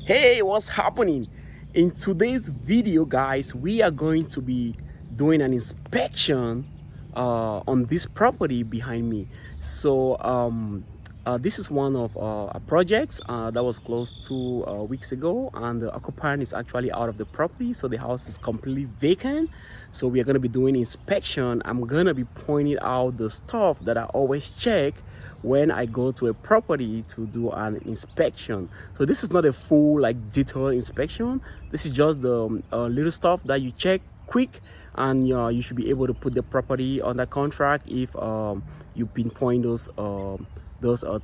Hey, what's happening? In today's video, guys, we are going to be doing an inspection on this property behind me. This is one of our projects that was closed 2 weeks ago, and the occupant is actually out of the property, so the house is completely vacant. So we are going to be doing inspection. I'm going to be pointing out the stuff that I always check when I go to a property to do an inspection. So this is not a full detailed inspection. This is just the little stuff that you check quick, and you should be able to put the property under contract if you pinpoint those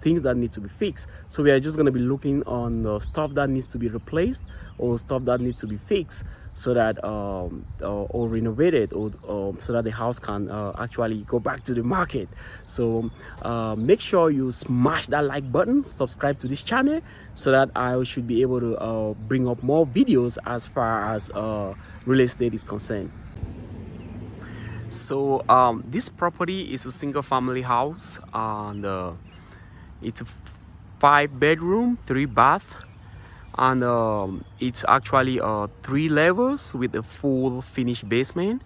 things that need to be fixed. So we are just going to be looking on the stuff that needs to be replaced or stuff that needs to be fixed, so that or renovated, or so that the house can actually go back to the market. So make sure you smash that like button, subscribe to this channel, so that I should be able to bring up more videos as far as real estate is concerned. So this property is a single family house, and it's a 5-bedroom 3-bath, and it's actually 3 levels with a full finished basement.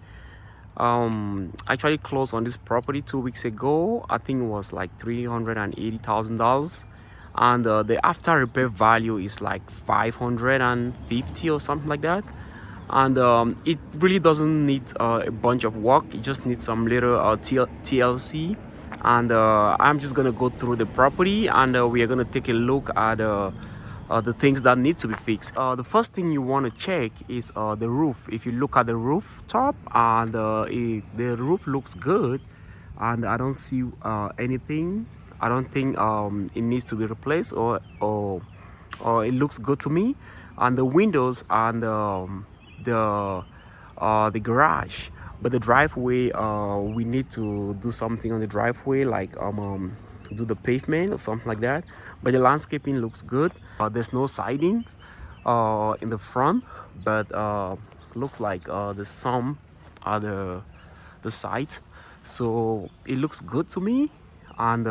Actually closed on this property 2 weeks ago. I think it was like $380,000, and the after repair value is like 550 or something like that. And it really doesn't need a bunch of work. It just needs some little TLC. And I'm just gonna go through the property, and we are gonna take a look at the things that need to be fixed. The first thing you want to check is the roof. If you look at the rooftop, and the roof looks good, and I don't see anything. I don't think it needs to be replaced, or it looks good to me. And the windows and the garage, but the driveway, we need to do something on the driveway, like do the pavement or something like that. But the landscaping looks good. There's no sidings in the front, but looks like there's some other the side. So it looks good to me, and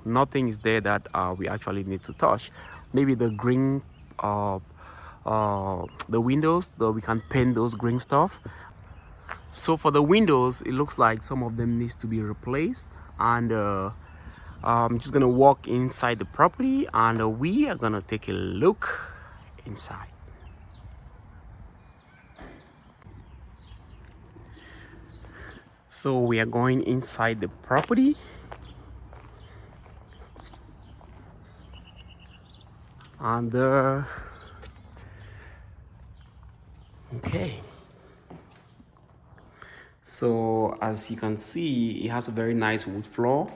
nothing is there that we actually need to touch. Maybe the green the windows, though, we can paint those green stuff. So for the windows, it looks like some of them needs to be replaced, and I'm just gonna walk inside the property, and we are gonna take a look inside. So we are going inside the property, and okay. So as you can see, it has a very nice wood floor,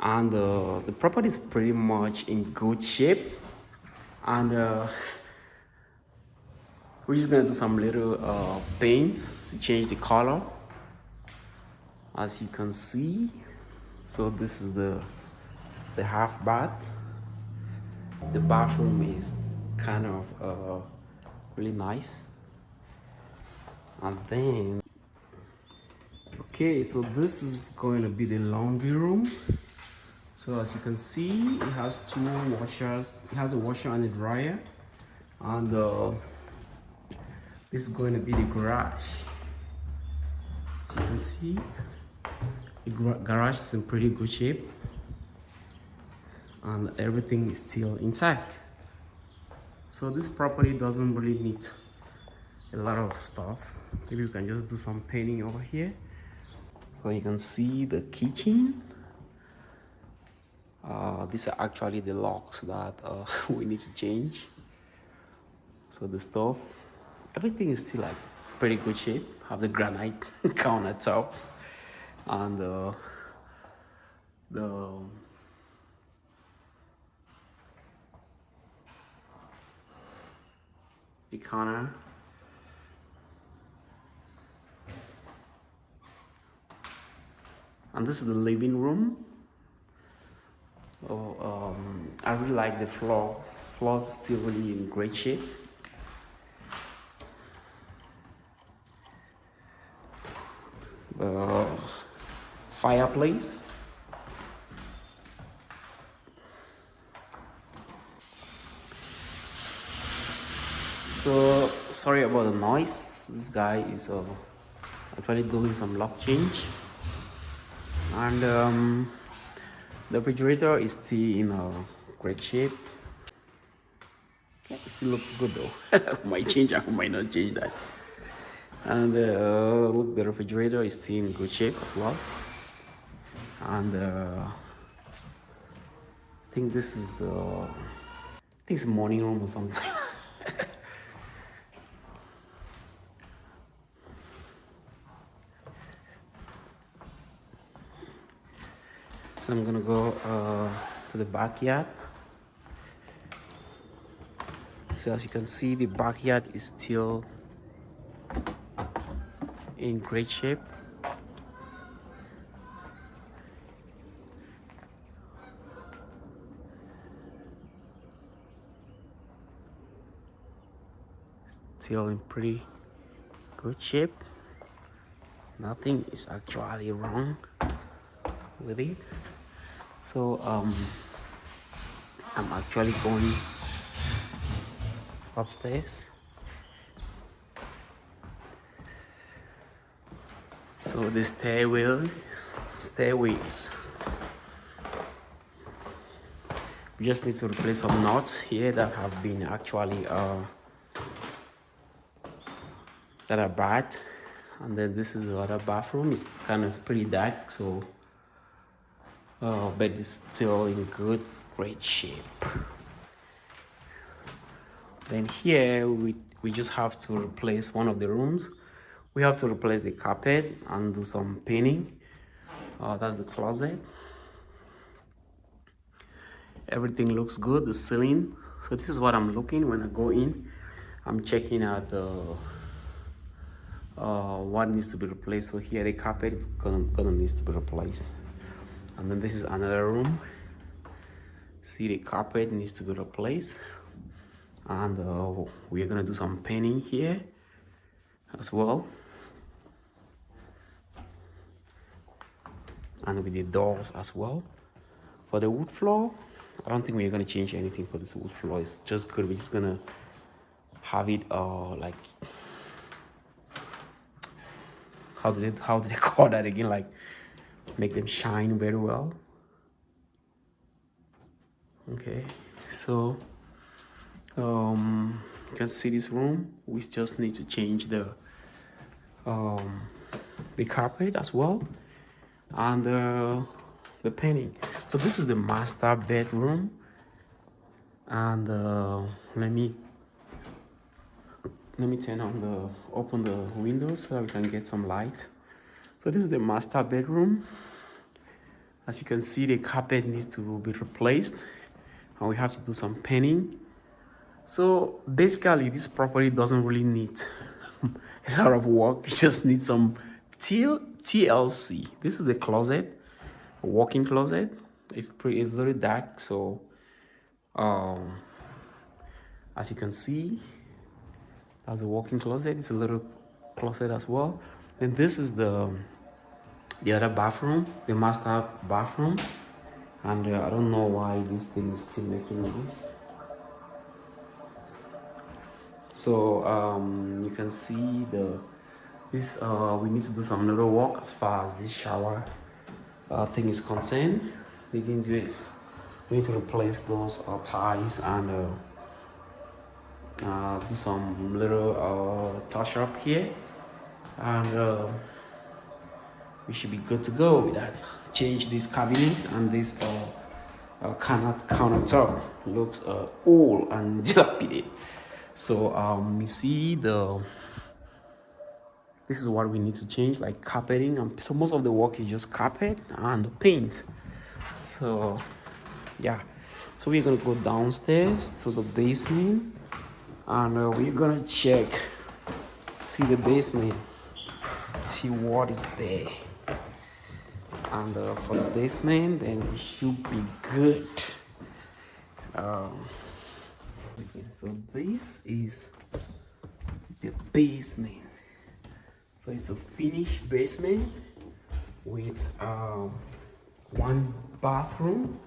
and the property is pretty much in good shape. And we're just gonna do some little paint to change the color, as you can see. So this is the half bath. The bathroom is kind of really nice. And then okay, so this is going to be the laundry room. So as you can see, it has 2 washers. It has a washer and a dryer, and this is going to be the garage. As you can see, the garage is in pretty good shape, and everything is still intact. So this property doesn't really need a lot of stuff. Maybe you can just do some painting over here. So you can see the kitchen. These are actually the locks that we need to change. So the stove, everything is still like pretty good shape. Have the granite countertops, and the counter. And this is the living room. I really like the floors. Floors are still really in great shape. The fireplace. So sorry about the noise. This guy is actually doing some lock change, and the refrigerator is still in great shape. Yeah, it still looks good though. I might change, I might not change that. And look, the refrigerator is still in good shape as well. And I think this is morning room or something. So I'm gonna go to the backyard. So as you can see, the backyard is still in great shape. Still in pretty good shape. Nothing is actually wrong with it. So I'm actually going upstairs. So the stairways. We just need to replace some nuts here that have been actually that are bad. And then this is the other bathroom. It's kind of pretty dark, so but it's still in great shape. Then here we just have to replace one of the rooms. We have to replace the carpet and do some painting. That's the closet. Everything looks good. The ceiling. So this is what I'm looking when I go in. I'm checking out the what needs to be replaced. So here the carpet is gonna needs to be replaced. And then this is another room. See, the carpet needs to be replaced. And we're gonna do some painting here as well. And with the doors as well. For the wood floor, I don't think we're gonna change anything for this wood floor. It's just good. We're just gonna have it like, how do they call that again? Like, make them shine very well. Okay, so you can see this room. We just need to change the carpet as well, and the painting. So this is the master bedroom, and let me turn on open the windows so we can get some light. So this is the master bedroom. As you can see, the carpet needs to be replaced, and we have to do some painting. So basically, this property doesn't really need a lot of work. It just needs some TLC. This is the closet, a walk-in closet. It's very dark, so as you can see, that's a walk-in closet. It's a little closet as well. And this is the other bathroom, the master bathroom. And I don't know why this thing is still making noise. So you can see this we need to do some little work as far as this shower thing is concerned. We need to replace those ties and do some little touch up here, and we should be good to go with that. Change this cabinet and this countertop looks old and dilapidated. So you see this is what we need to change, like carpeting. So most of the work is just carpet and paint. So yeah, so we're gonna go downstairs to the basement, and we're gonna see the basement, see what is there. And for the basement, then it should be good. So this is the basement. So it's a finished basement with one bathroom.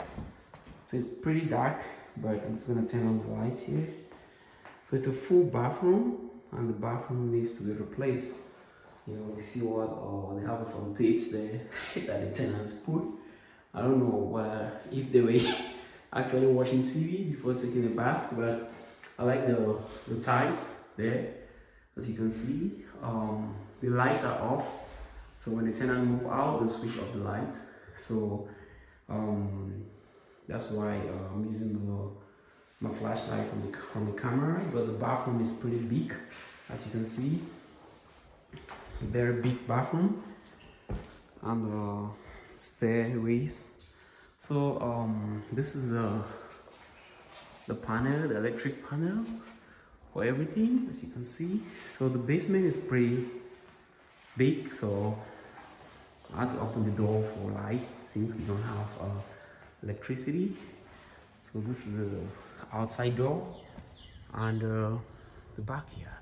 So it's pretty dark, but I'm just gonna turn on the lights here. So it's a full bathroom, and the bathroom needs to be replaced. You know, we see what they have some tapes there that the tenants put. I don't know what if they were actually watching TV before taking a bath, but I like the tiles there. As you can see, the lights are off, so when the tenant move out, they switch off the light. So that's why I'm using my flashlight from the camera. But the bathroom is pretty big, as you can see, a very big bathroom, and the stairways. So this is the panel, the electric panel for everything, as you can see. So the basement is pretty big, so I had to open the door for light since we don't have electricity. So this is the outside door and the backyard.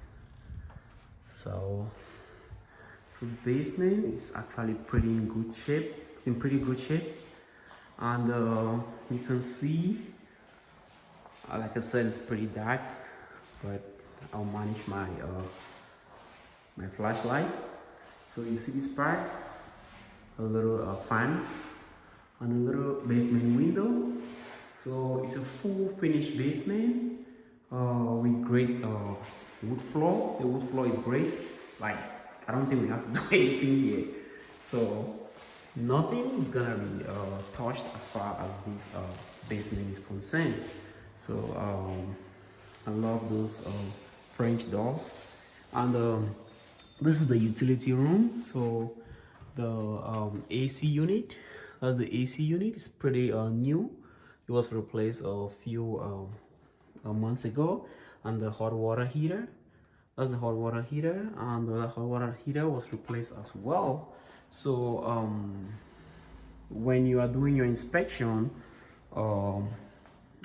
So the basement is actually pretty in good shape. It's in pretty good shape, and you can see, like I said, it's pretty dark, but I'll manage my my flashlight. So you see this part, a little fan and a little basement window. So it's a full finished basement with great wood floor. The wood floor is great. Like, I don't think we have to do anything here. So nothing is gonna be touched as far as this basement is concerned. So I love those French doors. And this is the utility room. So the AC unit, that's the AC unit. It's pretty new. It was replaced a few months ago. And the hot water heater, that's the hot water heater, and the hot water heater was replaced as well. So when you are doing your inspection in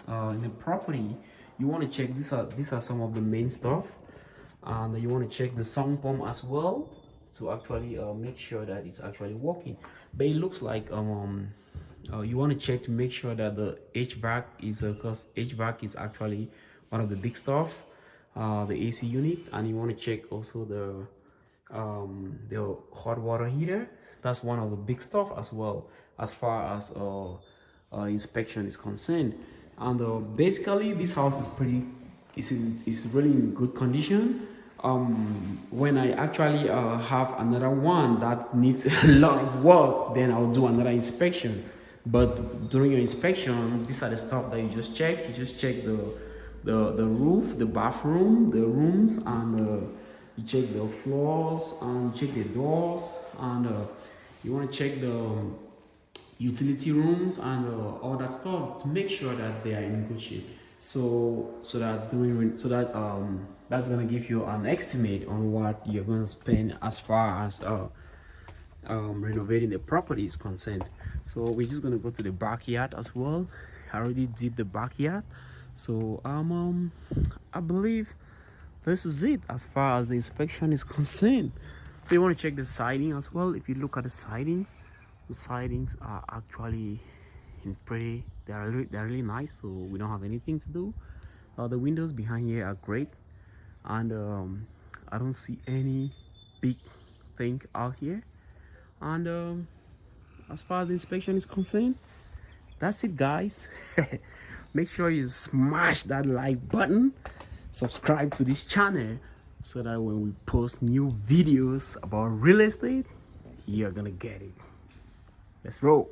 the property, you want to check these are some of the main stuff, and you want to check the sump pump as well to actually make sure that it's actually working. But it looks like you want to check to make sure that the Hvac is, because Hvac is actually one of the big stuff, the AC unit, and you want to check also the hot water heater. That's one of the big stuff as well, as far as inspection is concerned. And basically this house is pretty, is really in good condition. When I actually have another one that needs a lot of work, then I'll do another inspection. But during your inspection, these are the stuff that you just check. You just check the roof, the bathroom, the rooms, and you check the floors, and check the doors, and you want to check the utility rooms and all that stuff to make sure that they are in good shape. So that's gonna give you an estimate on what you're gonna spend as far as renovating the property is concerned. So we're just gonna go to the backyard as well. I already did the backyard. So I believe this is it as far as the inspection is concerned. So you want to check the siding as well. If you look at the sidings are actually in pretty, they're really nice, so we don't have anything to do. The windows behind here are great, and I don't see any big thing out here. And as far as the inspection is concerned, that's it, guys. Make sure you smash that like button, subscribe to this channel, so that when we post new videos about real estate, you're gonna get it. Let's roll.